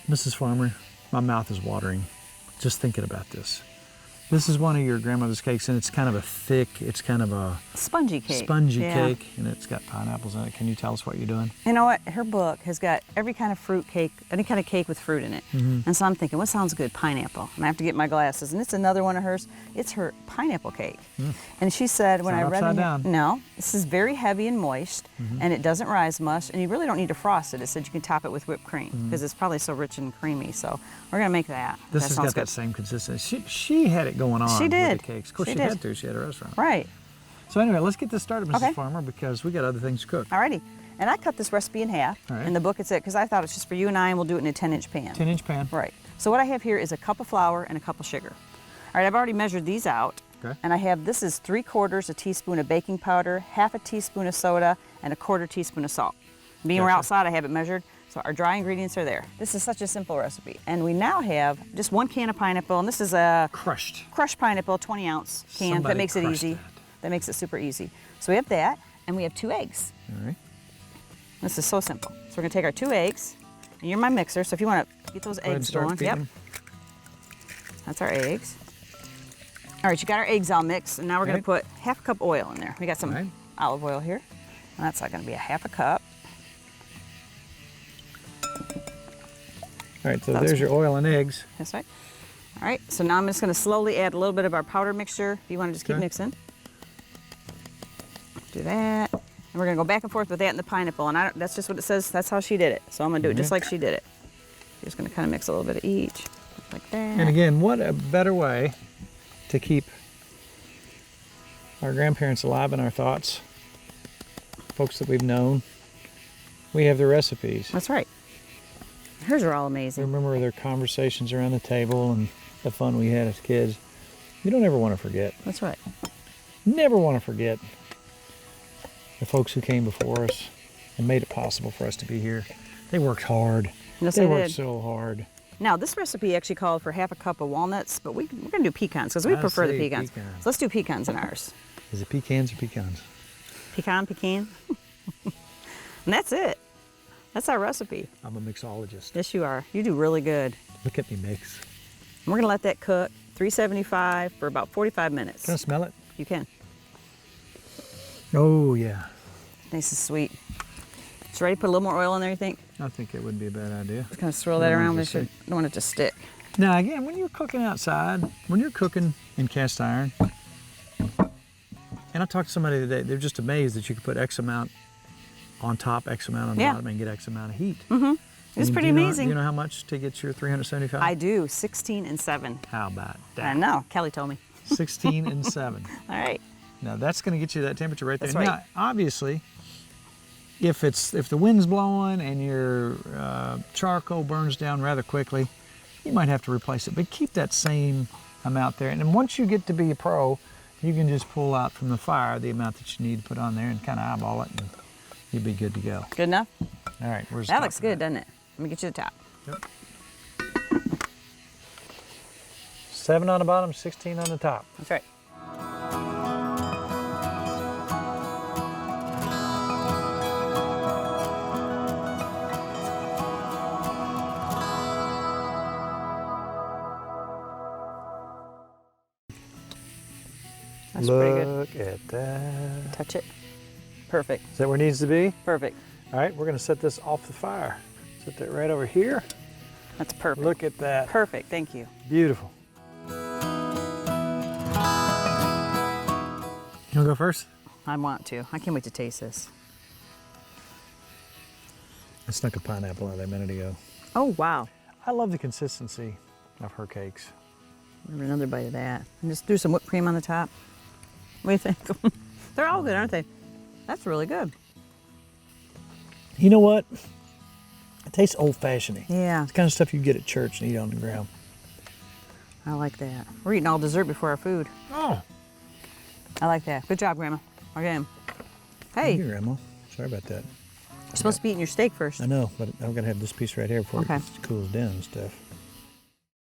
Mrs. Farmer, my mouth is watering just thinking about this. This is one of your grandmother's cakes, and it's kind of a thick, it's kind of a spongy cake. Cake, and it's got pineapples in it. Can you tell us what you're doing? You know what? Her book has got every kind of fruit cake, any kind of cake with fruit in it. And so I'm thinking, what sounds good? Pineapple. And I have to get my glasses. And it's another one of hers. It's her pineapple cake. And she said, when I read upside down. No, this is very heavy and moist, and it doesn't rise much, and you really don't need to frost it. It said you can top it with whipped cream because it's probably so rich and creamy. So we're gonna make that. This has got good. that same consistency. She had it going on. She did. With the cakes. Of course, she had to. She had a restaurant. Right. So anyway, let's get this started, Mrs. Farmer, because we got other things to cook. Alrighty. And I cut this recipe in half. Right. In the book, it's because I thought it's just for you and I, and we'll do it in a 10-inch pan. 10-inch pan. Right. So what I have here is a cup of flour and a cup of sugar. All right, I've already measured these out. Okay. And I have, this is 3/4 a teaspoon of baking powder, half a teaspoon of soda, and a 1/4 teaspoon of salt. Being we're outside, I have it measured. So our dry ingredients are there. This is such a simple recipe. And we now have just 1 can of pineapple, and this is a crushed pineapple, 20-ounce can. Somebody that makes it easy. That makes it super easy. So we have that, and we have 2 eggs. All right. This is so simple. So we're gonna take our 2 eggs, and you're my mixer, so if you wanna get those eggs going. Yep. That's our eggs. All right, you got our eggs all mixed, and now we're gonna put half a cup oil in there. We got some olive oil here, and that's gonna be a half a cup. All right, so there's your oil and eggs. That's right. All right, so now I'm just gonna slowly add a little bit of our powder mixture. If you wanna just keep mixing. Do that. And we're gonna go back and forth with that and the pineapple, and that's just what it says, that's how she did it. So I'm gonna do it just like she did it. You're just gonna kind of mix a little bit of each, like that. And again, what a better way to keep our grandparents alive in our thoughts, folks that we've known. We have their recipes. That's right. Hers are all amazing. Remember their conversations around the table and the fun we had as kids. You don't ever want to forget. That's right. Never want to forget the folks who came before us and made it possible for us to be here. They worked hard. Yes, they worked so hard. Now, this recipe actually called for half a cup of walnuts, but we're going to do pecans because we prefer the pecans. So let's do pecans in ours. Is it pecans or pecans? Pecan. And that's it. That's our recipe. I'm a mixologist. Yes, you are. You do really good. Look at me mix. And we're going to let that cook 375 for about 45 minutes. Can I smell it? You can. Oh, yeah. Nice and sweet. It's ready to put a little more oil in there, you think? I think it would be a bad idea. Just kind of swirl that around. Don't want it to stick. Now, again, when you're cooking outside, when you're cooking in cast iron, and I talked to somebody today, they're just amazed that you could put X amount on top, X amount on the bottom, and get X amount of heat. It's pretty amazing. Do you know how much to get your 375? I do, 16 and 7. How about that? I know, Kelly told me. 16 and 7. All right. Now that's going to get you that temperature right there. That's right. Now, obviously, if the wind's blowing and your charcoal burns down rather quickly, you might have to replace it. But keep that same amount there. And then once you get to be a pro, you can just pull out from the fire the amount that you need to put on there and kind of eyeball it, and you'll be good to go. Good enough? All right. Where's the that top looks good, doesn't it? Let me get you the top. Yep. 7 on the bottom, 16 on the top. That's right. That's pretty good. Look at that. Touch it. Perfect. Is that where it needs to be? Perfect. All right, we're going to set this off the fire. Set that right over here. That's perfect. Look at that. Perfect. Thank you. Beautiful. You want to go first? I want to. I can't wait to taste this. I snuck a pineapple out there a minute ago. Oh, wow. I love the consistency of her cakes. Another bite of that. And just do some whipped cream on the top. What do you think? They're all good, aren't they? That's really good. You know what? It tastes old-fashioned. Yeah. It's the kind of stuff you get at church and eat on the ground. I like that. We're eating all dessert before our food. Oh. I like that. Good job, Grandma. Again. Hey. Thank you, Grandma. Sorry about that. You're supposed to be eating your steak first. I know, but I'm going to have this piece right here before Okay. it cools down and stuff.